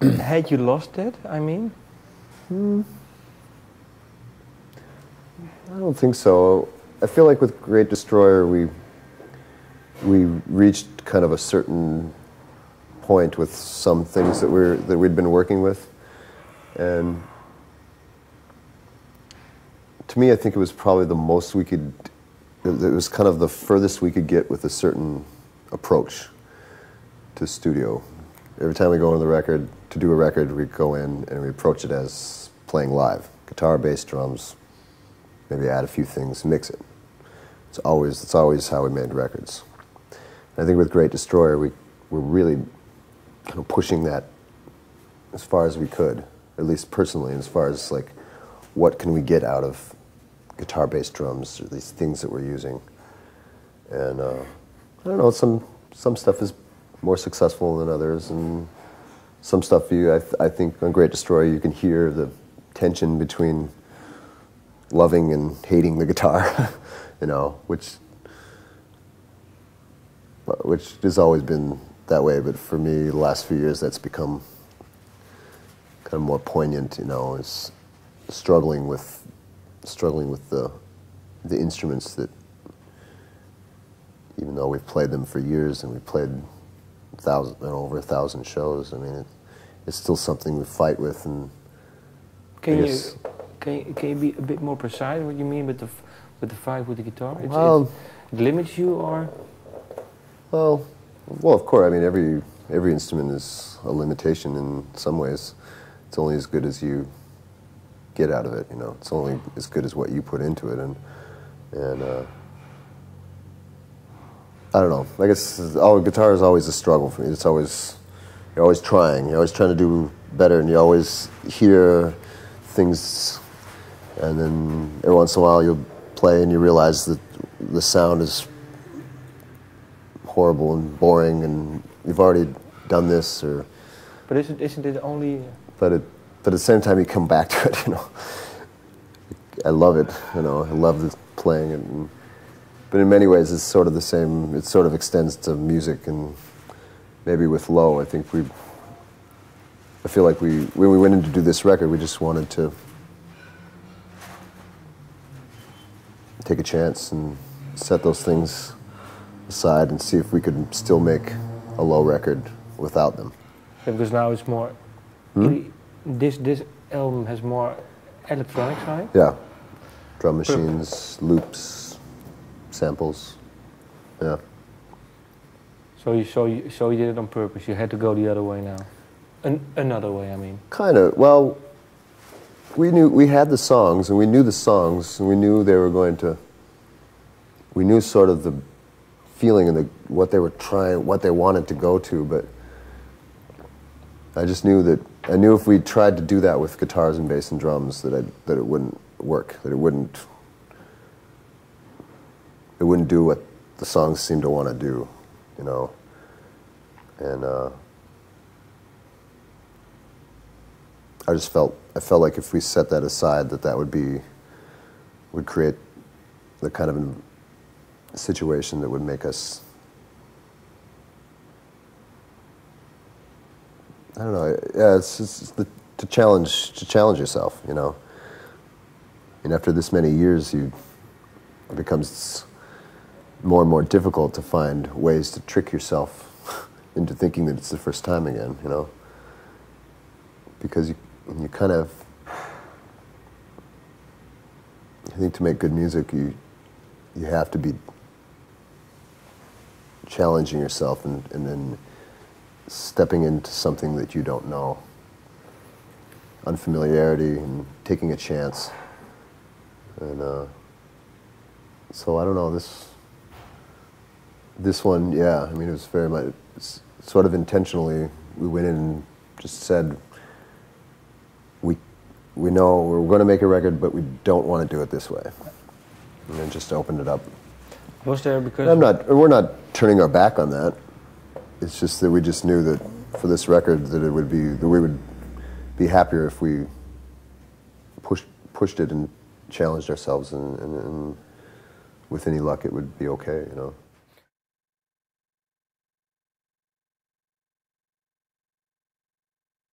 Had you lost that, I mean? I don't think so. I feel like with Great Destroyer, we reached kind of a certain point with some things that we'd been working with, and to me, I think it was probably the most we could. It was kind of the furthest we could get with a certain approach to studio. Every time we go into the record to do a record, we go in and we approach it as playing live, guitar, bass, drums. Maybe add a few things, mix it. It's always how we made records. And I think with Great Destroyer, we're really kind of pushing that as far as we could, at least personally, as far as like, what can we get out of guitar, bass, drums, or these things that we're using. And I don't know, some stuff is more successful than others, and some stuff I think on Great Destroyer you can hear the tension between loving and hating the guitar, you know, which has always been that way, but for me, the last few years, that's become kind of more poignant, you know, is struggling with the instruments that, even though we've played them for years and we've played over 1,000 shows, I mean, it's still something we fight with. And Can you be a bit more precise what you mean with the fight with the guitar? It limits you, or? Well, of course. I mean, every instrument is a limitation in some ways. It's only as good as you get out of it. You know, it's only as good as what you put into it, and I don't know. I guess guitar is always a struggle for me. It's always you're always trying. You're always trying to do better, and you always hear things. And then every once in a while you'll play and you realize that the sound is horrible and boring, and you've already done this, or. But isn't it only? But at the same time you come back to it, you know. I love it, you know. I love playing it, but in many ways it's sort of the same. It sort of extends to music, and maybe with Low, I think I feel like when we went in to do this record, we just wanted to take a chance and set those things aside and see if we could still make a Low record without them. Yeah, because now it's more. This album has more electronic side. Yeah, drum machines, loops, samples. Yeah. So you did it on purpose. You had to go the other way now. Another way, I mean. Kind of. Well, we had the songs, and we knew the songs, and we knew they were going to. We knew sort of the feeling and what they were trying, what they wanted to go to, but I just knew that I knew if we tried to do that with guitars and bass and drums, that it wouldn't work, that it wouldn't do what the songs seemed to want to do, you know, and I felt like if we set that aside, that would create the kind of situation that would make us, I don't know. Yeah, it's to challenge yourself, you know. And after this many years, it becomes more and more difficult to find ways to trick yourself into thinking that it's the first time again, you know. Because you kind of, I think to make good music, you have to be challenging yourself and then stepping into something that you don't know. Unfamiliarity and taking a chance. And so I don't know, this one, yeah, I mean, it was very much, sort of intentionally, we went in and just said, we know we're going to make a record, but we don't want to do it this way. And then just opened it up. Was there because... We're not turning our back on that. It's just that we just knew that for this record that we would be happier if we pushed it and challenged ourselves, and with any luck it would be okay, you know.